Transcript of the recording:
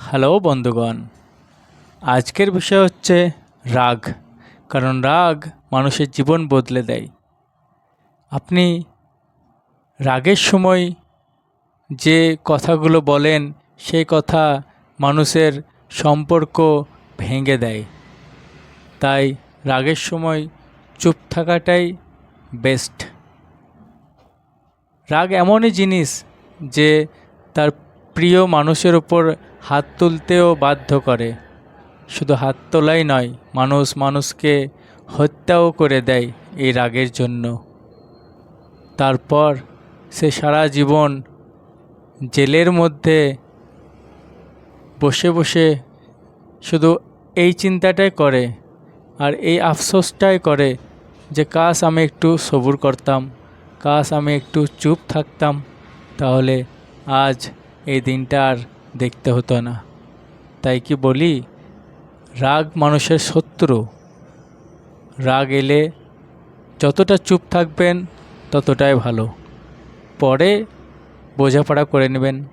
Hello বন্ধুগণ, আজকের বিষয় হচ্ছে রাগ। কারণ রাগ মানুষের জীবন বদলে দেয়। আপনি রাগের সময় যে কথাগুলো বলেন সেই কথা মানুষের সম্পর্ক ভেঙে দেয়। তাই রাগের সময় চুপ থাকাটাই বেস্ট। রাগ এমনই জিনিস যে তার প্রিয় মানুষের ওপর হাত তুলতেও বাধ্য করে। শুধু হাত তোলাই নয়, মানুষকে হত্যাও করে দেয় এই রাগের জন্য। তারপর সে সারা জীবন জেলের মধ্যে বসে বসে শুধু এই চিন্তাটাই করে আর এই আফসোসটাই করে যে কাশ আমি একটু সবুর করতাম, কাশ আমি একটু চুপ থাকতাম, তাহলে আজ এই দিনটা আর দেখতে হতো না। তাই কি বলি, রাগ মানুষের শত্রু। রাগ এলে যতটা চুপ থাকবেন ততটাই ভালো। পরে বোঝাপড়া করে নেবেন।